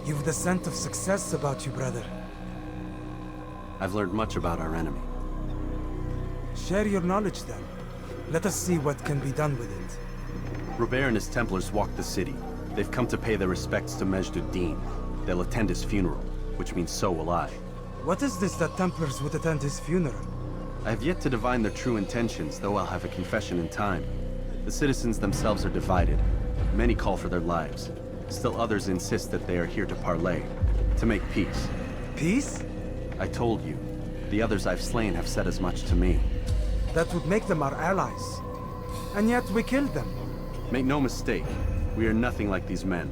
You've the scent of success about you, brother. I've learned much about our enemy. Share your knowledge then. Let us see what can be done with it. Robert and his Templars walked the city. They've come to pay their respects to Majd ad-Din. They'll attend his funeral, which means so will I. What is this that Templars would attend his funeral? I have yet to divine their true intentions, though I'll have a confession in time. The citizens themselves are divided. Many call for their lives. Still others insist that they are here to parley, to make peace. Peace? I told you. The others I've slain have said as much to me. That would make them our allies. And yet we killed them. Make no mistake, we are nothing like these men.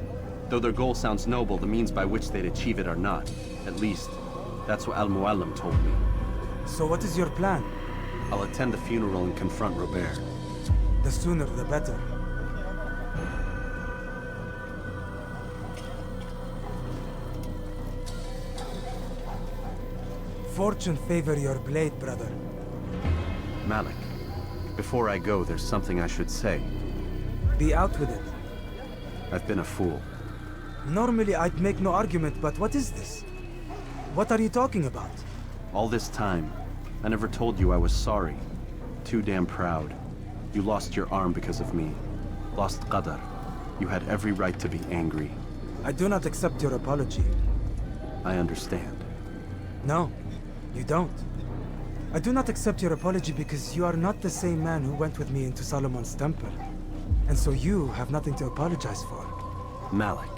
Though their goal sounds noble, the means by which they'd achieve it are not. At least, that's what Al-Mualim told me. So what is your plan? I'll attend the funeral and confront Robert. The sooner the better. Fortune favor your blade, brother. Malik, before I go, there's something I should say. Be out with it. I've been a fool. Normally I'd make no argument, but what is this? What are you talking about? All this time, I never told you I was sorry. Too damn proud. You lost your arm because of me. Lost Qadar. You had every right to be angry. I do not accept your apology. I understand. No, you don't. I do not accept your apology because you are not the same man who went with me into Solomon's temple. And so you have nothing to apologize for. Malik.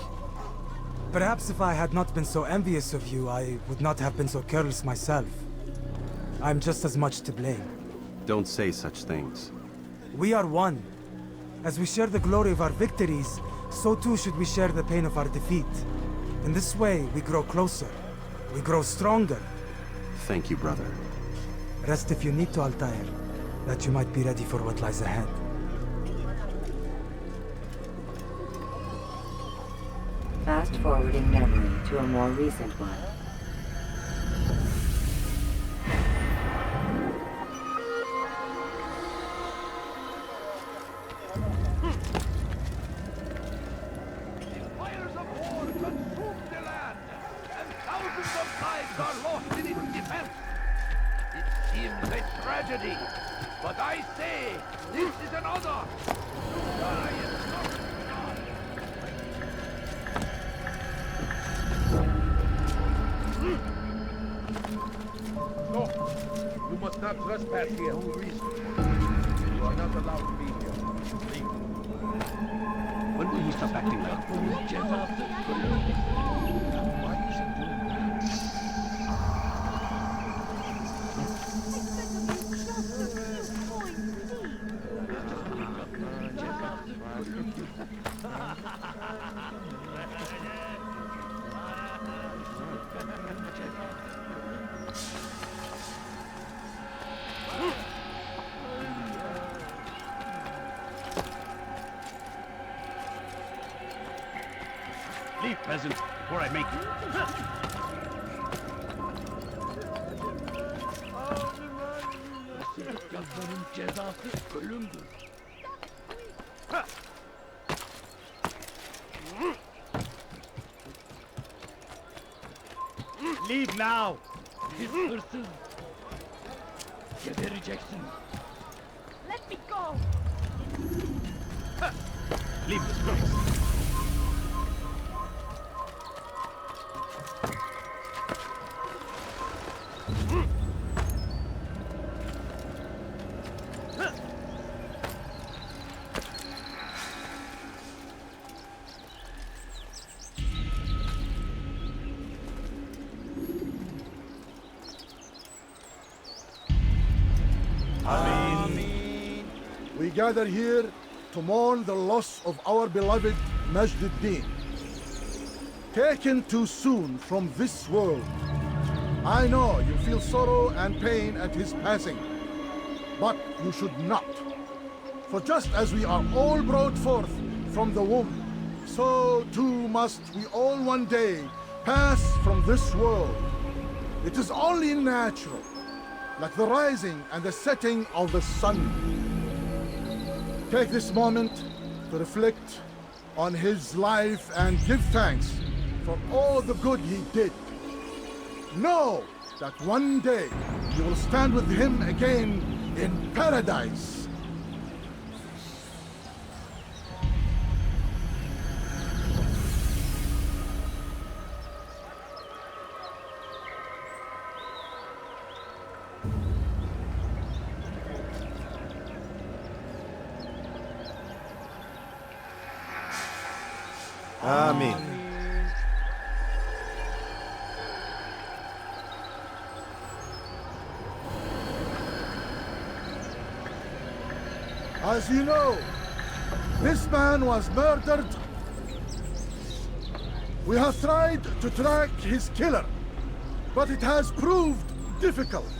Perhaps if I had not been so envious of you, I would not have been so careless myself. I'm just as much to blame. Don't say such things. We are one. As we share the glory of our victories, so too should we share the pain of our defeat. In this way, we grow closer. We grow stronger. Thank you, brother. Rest if you need to, Altair, that you might be ready for what lies ahead. Fast-forwarding memory to a more recent one. Fires of war consume the land, and thousands of lives are lost in its defense. It seems a tragedy, but I say this is another. I am not. No, you must not trespass here. No reason. You are not allowed to be here. Leave. When will he stop acting like Why is he doing that? Leave, peasant, before I make you. Leave now! This person gebereceksin. Let me go! Leave this place. We gather here to mourn the loss of our beloved Majd ad-Din. Taken too soon from this world. I know you feel sorrow and pain at his passing, but you should not. For just as we are all brought forth from the womb, so too must we all one day pass from this world. It is only natural, like the rising and the setting of the sun. Take this moment to reflect on his life and give thanks for all the good he did. Know that one day you will stand with him again in paradise. Amen. As you know, this man was murdered. We have tried to track his killer, but it has proved difficult.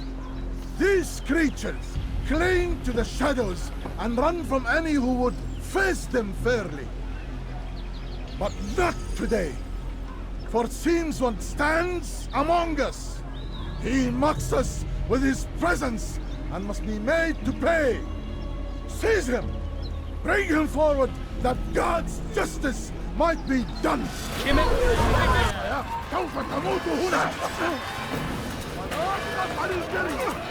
These creatures cling to the shadows and run from any who would face them fairly. But not today, for it seems one stands among us. He mocks us with his presence and must be made to pay. Seize him! Bring him forward that God's justice might be done! سوف تموت هنا! عن الجري!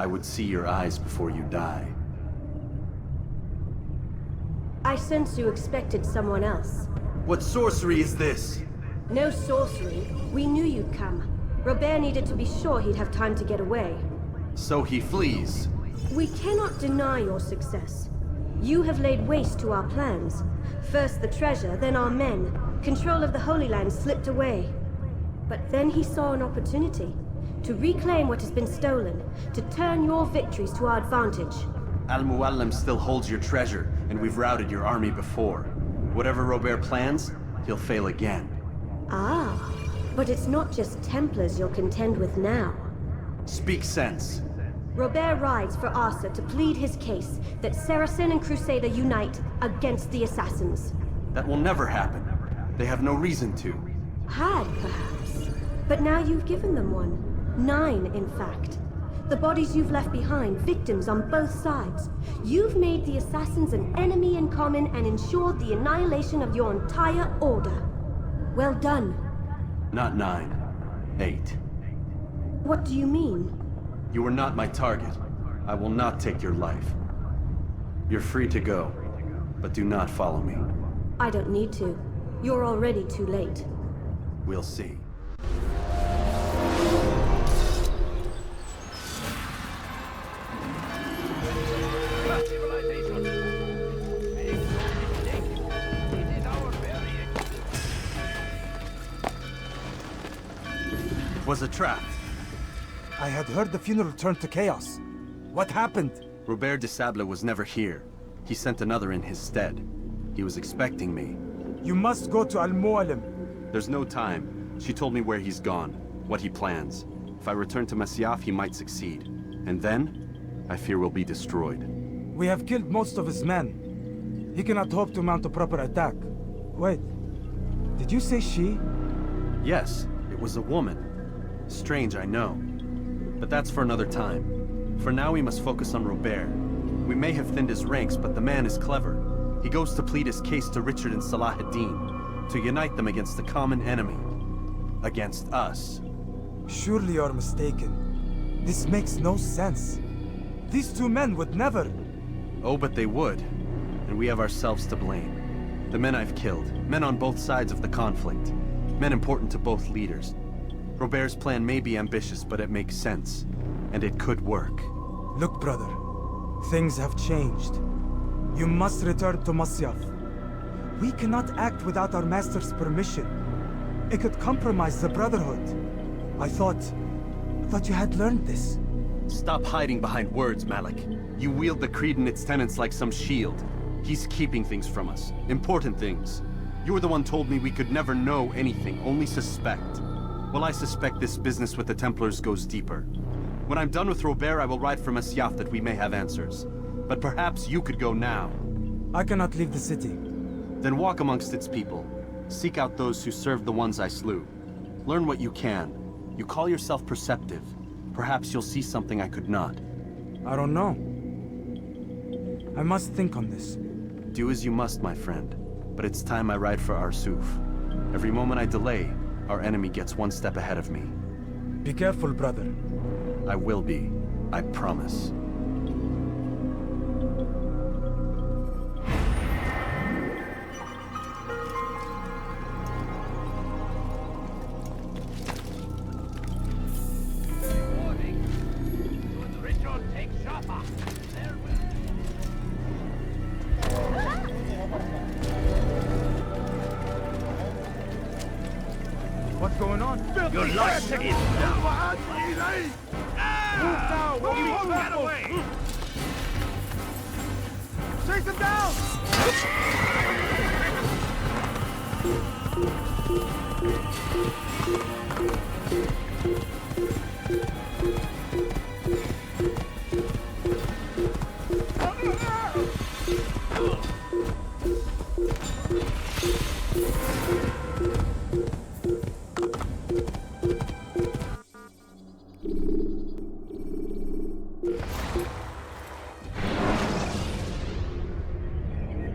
I would see your eyes before you die. I sense you expected someone else. What sorcery is this? No sorcery. We knew you'd come. Robert needed to be sure he'd have time to get away. So he flees. We cannot deny your success. You have laid waste to our plans. First the treasure, then our men. Control of the Holy Land slipped away. But then he saw an opportunity to reclaim what has been stolen, to turn your victories to our advantage. Al-Mualim still holds your treasure, and we've routed your army before. Whatever Robert plans, he'll fail again. Ah, but it's not just Templars you'll contend with now. Speak sense. Robert rides for Asa to plead his case that Saracen and Crusader unite against the Assassins. That will never happen. They have no reason to. Had, perhaps. But now you've given them one. 9, in fact. The bodies you've left behind, victims on both sides. You've made the Assassins an enemy in common and ensured the annihilation of your entire order. Well done. Not 9. 8. What do you mean? You are not my target. I will not take your life. You're free to go, but do not follow me. I don't need to. You're already too late. We'll see. was a trap. I had heard the funeral turned to chaos. What happened? Robert de Sable was never here. He sent another in his stead. He was expecting me. You must go to Al-Mualim. There's no time. She told me where he's gone, what he plans. If I return to Masyaf, he might succeed. And then, I fear we'll be destroyed. We have killed most of his men. He cannot hope to mount a proper attack. Wait, did you say she? Yes, it was a woman. Strange, I know. But that's for another time. For now, we must focus on Robert. We may have thinned his ranks, but the man is clever. He goes to plead his case to Richard and Salah ad-Din, to unite them against the common enemy. Against us. Surely you're mistaken. This makes no sense. These two men would never... Oh, but they would. And we have ourselves to blame. The men I've killed, men on both sides of the conflict. Men important to both leaders. Robert's plan may be ambitious, but it makes sense. And it could work. Look, brother. Things have changed. You must return to Masyaf. We cannot act without our master's permission. It could compromise the Brotherhood. I thought you had learned this. Stop hiding behind words, Malik. You wield the creed and its tenets like some shield. He's keeping things from us. Important things. You were the one told me we could never know anything, only suspect. Well, I suspect this business with the Templars goes deeper. When I'm done with Robert, I will ride for Masyaf that we may have answers. But perhaps you could go now. I cannot leave the city. Then walk amongst its people. Seek out those who served the ones I slew. Learn what you can. You call yourself perceptive. Perhaps you'll see something I could not. I don't know. I must think on this. Do as you must, my friend. But it's time I ride for Arsuf. Every moment I delay, our enemy gets one step ahead of me. Be careful, brother. I will be. I promise. Warning. Should Richard take Jaffa, there will... What's going on? Your life is now. Move now! Move! Get away! Chase him down!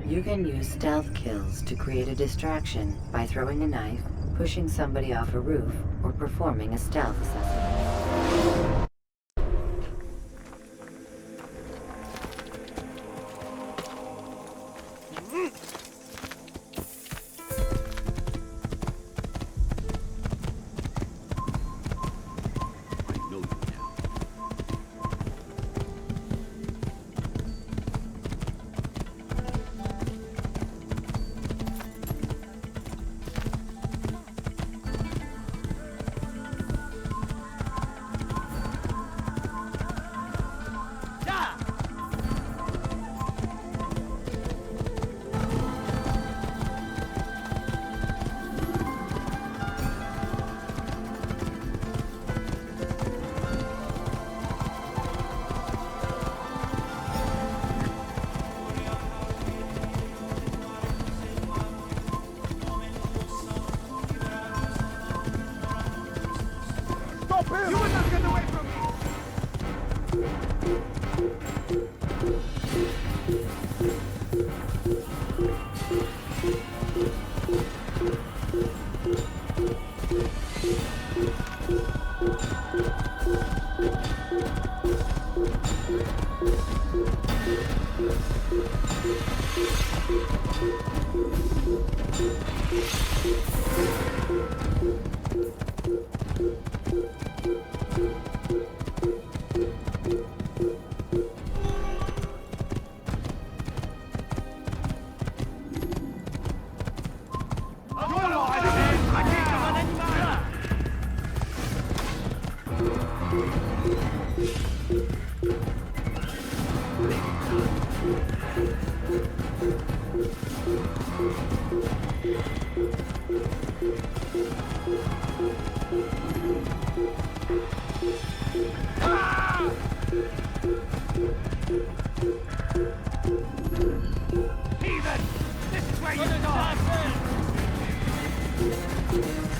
You can use stealth kills to create a distraction by throwing a knife, pushing somebody off a roof, or performing a stealth assessment. I know you now. You will not get away from me!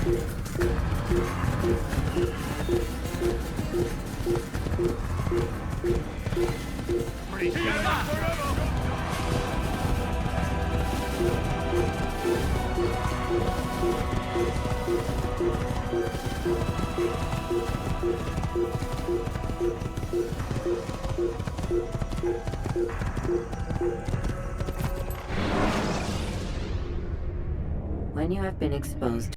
When you have been exposed